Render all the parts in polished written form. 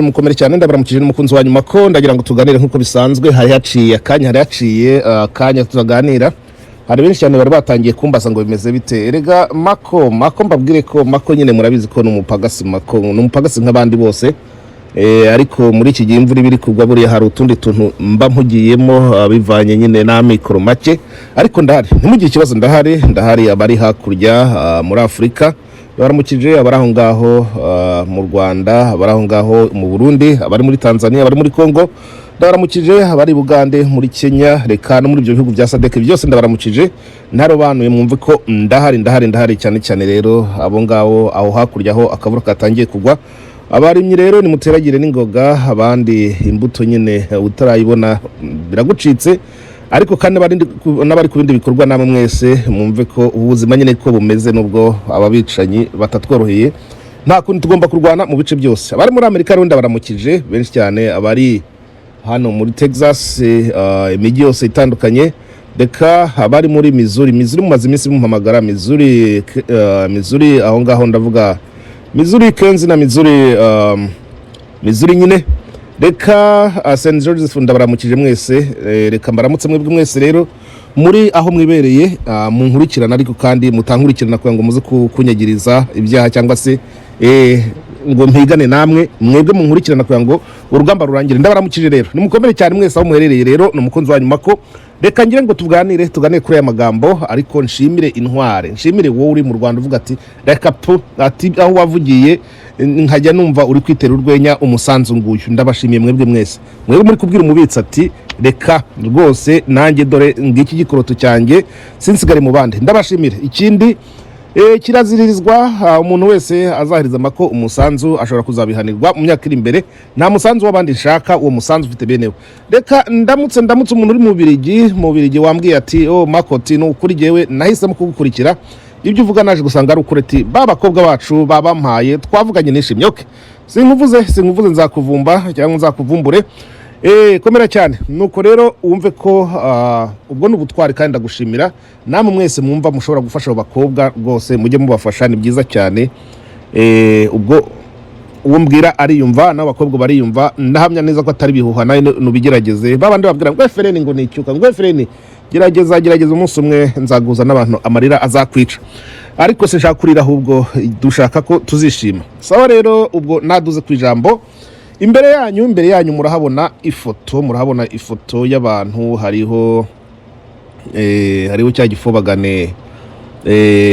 mukomere cyane ndabaramukije n'umukunzi wa nyuma ko ndagira ngo tuganire nkuko bisanzwe hari haciye akanya tuzaganira. Hari benshi cyane bari batangiye kumbaza ngo bimeze bite. Erega mako mbabwire ko mako nyine murabizi ko n'umupagasi nk'abandi bose. Ariko muri iki gihe imvura ibiri kugwa buriya hari utundi tuntu mba mpugiyemo bivanye nyine na mikoro make. Ariko ndahari ntimugire ikibazo, ndahari abari hakurya muri Afrika baramukije, abari aho ngaho mu Rwanda, abari aho ngaho mu Burundi, abari muri Tanzania, abari muri Congo ndabaramukije, abari Bugande, muri Kenya, reka no muri ibyo bihugu bya SADC byose ndabaramukije. Ntarobanuye mwumve ko ndahari cyane rero abo ngaho aho hakurya aho akavura katangiye kugwa. Abarimyi rero ni muteragire n'ingoga, abandi imbuto nyine utarayibona biragucitse. Ariko kandi n'abari ku bindi bikorwa namwe mwese mwumve ko ubuzima nyine ko bumeze, nubwo ababicanyi batatworoheye nta kundi tugomba kurwana mu bice byose. Abari muri Amerika rero ndabaramukije benshi cyane, abari hano muri Texas, imijyi yose itandukanye, reka abari muri Missouri mumaze iminsi muhamagara Missouri aho ngaho ndavuga Missouri Kansas na Missouri nyine, reka St. George's ndabaramukije mwese. Reka mbaramutse mwebwe mwese rero muri aho mwibereye, munkurikirana ariko kandi mutankurikirana kugira ngo muze kunyagiriza ibyaha cyangwa se ngo mpigane namwe, mwebwe munkurikirana kugira ngo urugamba rurangire. Ndabaramukije rero nimukomere cyane mwese aho muherereye. Rero n'umukunzi wa nyuma ko reka ngire ngo tuganire kuri aya magambo, ariko nshimire intware, nshimire wowe uri mu Rwanda uvuga ati aho wavugiye nkajya numva uri kwitera urwenya umusanzu nguyu. Ndabashimiye mwebwe mwese, mwebwe muri kubwira umubitsi ati reka rwose nanjye dore ngiki gikoroto cyanjye sinsigare mu bandi. Ndabashimire. Ikindi kiraziririzwa umuntu wese azahiriza amako umusanzu ashobora kuzabihanirwa mu myaka iri imbere. Nta musanzu w'abandi nshaka, uwo musanzu ufite benewe. Reka ndamutse umuntu uri mu Birigi wambwiye ati makoti no kuri jewe nahisemo kugukurikira ibyo uvuga, naje gusanga ari ukureti babakobwa bacu babampaye twavuganye nishimye. Okay, sinkuvuze nzakuvumba cyangwa nzakuvumbure. Komera cyane. Nuko rero wumve ko ubwo n'ubutwari kandi ndagushimira. Namwe mwese mwumva mushobora gufasha abo bakobwa rwose mujye mubafasha, ni byiza cyane. Ubwo umbwira ariyumva n'abakobwa bariyumva, ndahamya neza ko atari bihuha, nawe nubigerageze. Babandi babwira ngo Fereni ngo nicyuka, ngo Fereni gerageza umunsi umwe nzaguza n'abantu amarira azakwica. Ariko sinshaka kurira, ahubwo dushaka ko tuzishima. Sawa rero ubwo naduze ku ijambo. Imbere yanyu murahabona ifoto y'abantu, hariho cya Gifobagane,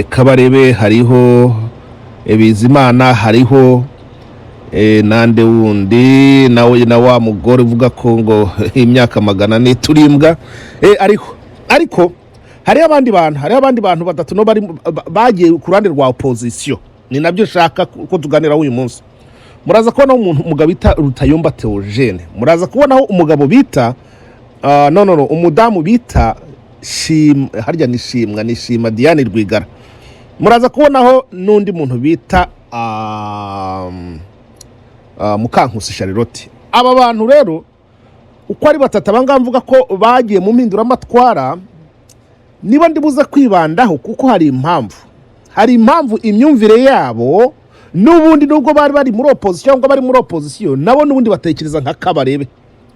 Kabarebe, hariho Bizimana, hariho nande wundi nawe na wa mugore uvuga ko ngo imyaka 400 turimbwa. Ariko hari abandi bantu batatu no bagiye ku ruhande rwa opposition. Ni nabyo shaka ko tuganira uyu munsi. Muraza kubona umugabo bita Rutayomba Theogene, muraza kubonaho umugabo bita umudamu bita harya nishima Diane Rwigara, muraza kubonaho n'undi muntu bita Mukankusi Charlotte. Aba bantu rero uko ari batatu abanga mvuga ko bagiye mu mpinduramatwara, niba ndibuza kwibandaho kuko hari impamvu imyumvire yabo n'ubundi nubwo bari muri opposition nabo n'ubundi batekereza nka Kabarebe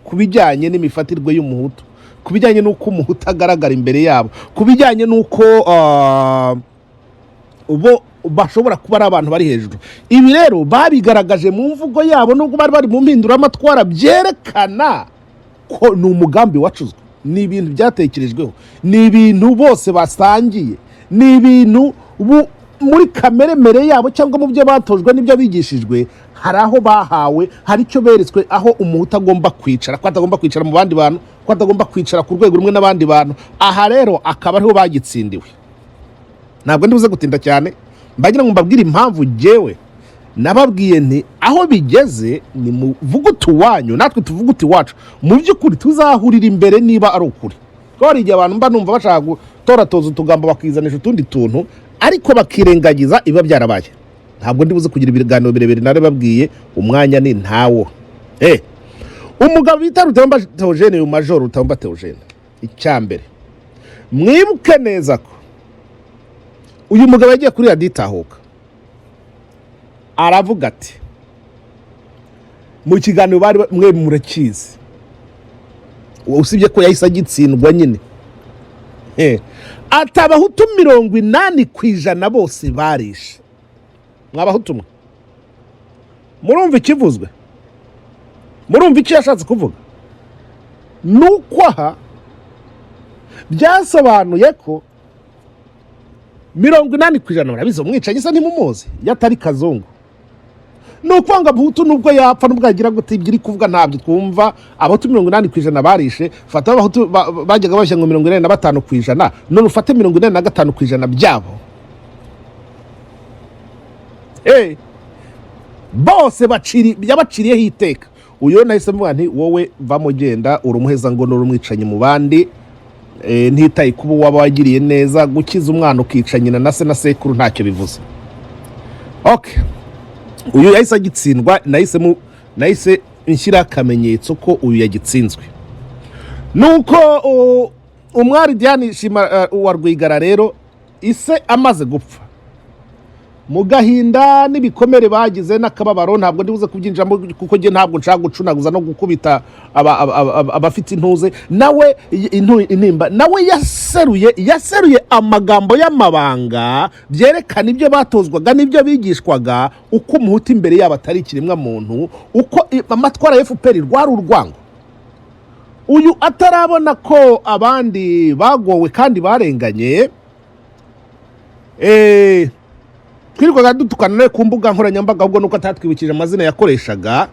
kubijyanye n'imifatirwe y'umuhutu, kubijyanye n'uko umuhutu agaragara imbere yabo, kubijyanye n'uko ubo bashobora kuba ari abantu bari hejuru. Ibi rero babigaragaje mu mvugo yabo, nubwo bari mu mpinduramatwara, byerekana ko ni umugambi wacuzwe, ni ibintu byatekerejweho, ni ibintu bose basangiye, ni ibintu muri kamere yabo cyangwa mu byo batojwe n'ibyo bigishijwe. Hari aho bahawe, hari icyo beretswe, aho umuhutu agomba kwicara, ko atagomba kwicara mu bandi bantu, ko atagomba kwicara ku rwego rumwe n'abandi bantu. Aha rero akaba ariho bagitsindiwe. Ntabwo ndibuze gutinda cyane, mbagira ngo mbabwire impamvu jewe nababwiye nti aho bigeze ni muvuguti wanyu, natwe tuvuguti wacu. Mu by'ukuri tuzahurira imbere niba ari ukuri. Ko igihe abantu mba numva bashaka gutoratoza utugamba bakizanisha utundi tuntu, ariko bakirengagiza iba byarabaye. Ntabwo ndibuze kugira ibiganiro birebire nare babwiye, umwanya ni ntawo. Umugabo bita Rutayomba Theogene, uyu Major Rutayomba Theogene, icyambere mwibuke neza ko uyu mugabo yagiye kuri Raditahuka aravuga ati mu kiganiro bari mwe murakizi, usibye ko yahise agitsindwa nyine. Ati abahutu 80% bose barishe. Mwabahutu mwe murumva ikivuzwe, murumva icyo yashatse kuvuga. Nuko aha byasobanuye ko 80% murabizi umwicanyi se ntimumuzi yatari Kazungu. Nuko ngo abahutu nubwo yapfa nubwo agira gute ibyo iri kuvuga ntabyo twumva. Abahutu 80% barishe, fata abahutu bajyaga bashya ngo 45%, none ufate 45% byabo. Bose yabaciriyeho iteka. Uyo nahise mvuga nti wowe vamugenda urumuheza ngo n'urumwicanyi mu bandi, ntitaye kuba waba wagiriye neza. Gukiza umwana ukica nyina na se na sekuru ntacyo bivuze. Okay, uyu yahise agitsindwa. Nahise inshyira akamenyetso ko uyu yagitsinzwe. Nuko umwari Diane Shima wa Rwigara rero ise amaze gupfa, mu gahinda n'ibikomere bagize n'akababaro, ntabwo ndibuze kubyinjiramo kuko nge ntabwo nshaka gucunaguza no gukubita abafite intuze. Nawe intimba nawe yaseruye amagambo y'amabanga byerekana ibyo batozwaga n'ibyo bigishwaga, uko umuhutu imbere yabo atari ikiremwa muntu, uko amatwara ya FPR rwari urwango. Uyu atarabona ko abandi bagowe kandi barenganye, twirirwaga dutukana ku mbuga nkoranyambaga, ahubwo nuko atatwibukije amazina yakoreshaga.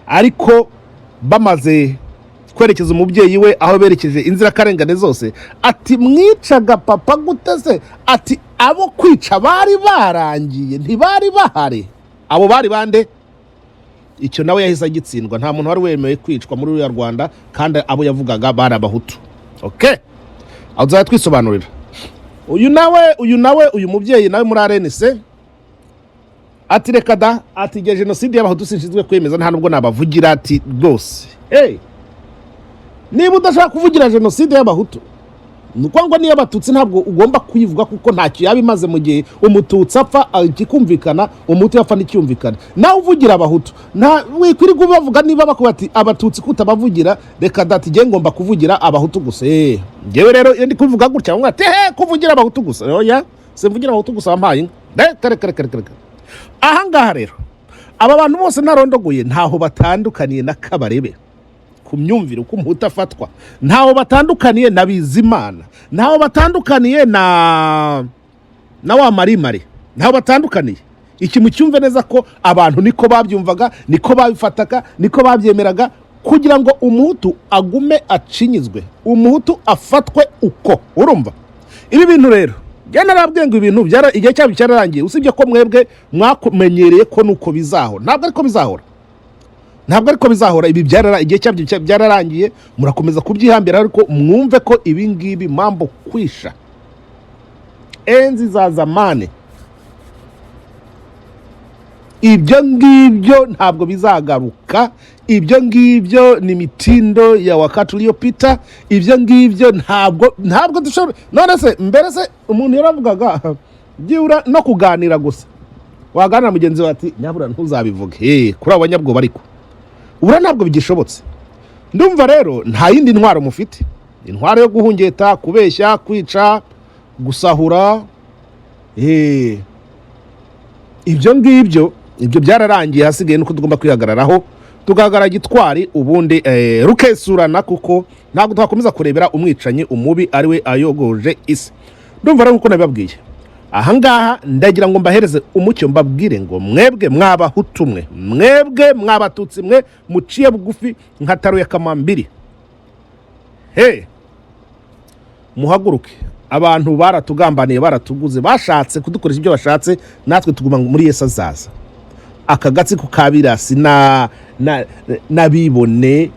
Ariko bamaze kwerekeza umubyeyi we aho berekeje inzirakarengane zose, ati mwicaga papa gute se? Ati abo kwica bari barangiye, ntibari bahari. Abo bari bande? Icyo nawe yahise agitsindwa. Nta muntu wari wemewe kwicwa muri uyu Rwanda, kandi abo yavugaga bari abahutu. Okay, aho uzajya twisobanurira. Uyu mubyeyi nawe muri RNC ati reka da, ati igihe jenoside y'abahutu sinshizwe kwemeza, nta nubwo nabavugira. Ati rwose niba udashaka kuvugira jenoside y'abahutu, nuko ngo niyo abatutsi ntabwo ugomba kuyivuga kuko ntacyo yabimaze. Mu gihe umututsi apfa ikikumvikana, umuhutu yapfa n'icyumvikana. Nawe uvugira abahutu, nta wikwirirwa ubavuga niba bakubati abatutsi kutabavugira. Reka dati ngiye ngomba kuvugira abahutu gusa. Ngewe rero ndi kuvuga gutya ngo ati kuvugira abahutu gusa. Oya, simvugira abahutu gusa wampaye. Reka. Aha ngaha rero aba bantu bose narondoguye ntaho batandukaniye na Kabarebe ku myumvire uko umuhutu afatwa, ntaho batandukaniye na Bizimana, ntaho batandukaniye na wa Marimare, ntaho batandukaniye. Iki mucyumve neza ko abantu niko babyumvaga, niko babifataga, niko babyemeraga, kugira ngo umuhutu agume acinyizwe, umuhutu afatwe uko. Urumva ibi bintu rero genda nabwiye ngo ibintu igihe cyabo cyararangiye, usibye ko mwebwe mwakumenyereye ko nuko bizahora. Ntabwo ariko bizahora. Ibi igihe cyabyo byararangiye, murakomeza kubyihambira, ariko mwumve ko ibi ngibi mambo kwisha enzi za zamane, ibyo ngibyo ntabwo bizagaruka. Ibyo ngibyo ni mitindo ya wakati uliopita. Ibyo ngibyo ntabwo dushobora. None se mbere se umuntu yaravugaga byura no kuganira gusa, waganira mugenzi wawe ati nyabura ntuzabivuge kuri abanyabwoba, ariko ubura ntabwo bigishobotse. Ndumva rero nta yindi ntwaro mufite, intwaro yo guhungeta, kubeshya, kwica, gusahura. Ibyo ngibyo byararangiye. Hasigaye nuko tugomba kwihagararaho, tugahagarara gitwari, ubundi rukesurana, kuko ntabwo twakomeza kurebera umwicanyi umubi ariwe ayogoje isi. Ndumva rero nkuko nabibabwiye, aha ngaha ndagira ngo mbahereze umucyo, mbabwire ngo mwebwe mwabahutu mwe, mwebwe mwabatutsi mwe muciye bugufi nka taro ya kamambiri, muhaguruke. Abantu baratugambaniye, baratuguze, bashatse kudukoresha ibyo bashatse, natwe tuguma muri Yesu azaza. Aka gatsiko kabirasi nabibone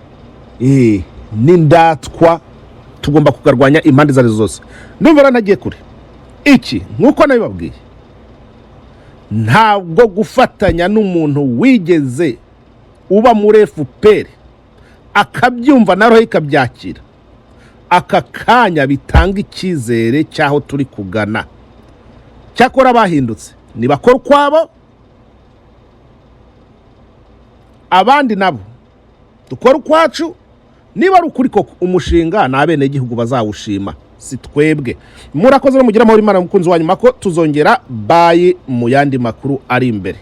n'indatwa tugomba kugarwanya impande zari zose. Ndumva nagiye kure. Iki nkuko nabibabwiye, ntabwo gufatanya n'umuntu wigeze uba muri FPR akabyumva na roho ikabyakira, aka kanya bitanga icyizere cyaho turi kugana. Cyakora bahindutse, nibakora kwabo, abandi nabo dukora ukwacu, niba ari ukuri koko umushinga ni abenegihugu bazawushima, si twebwe. Murakoze no mugira amahoro, Imana mukunzi wanyu Mako, tuzongera bayi mu yandi makuru ari imbere.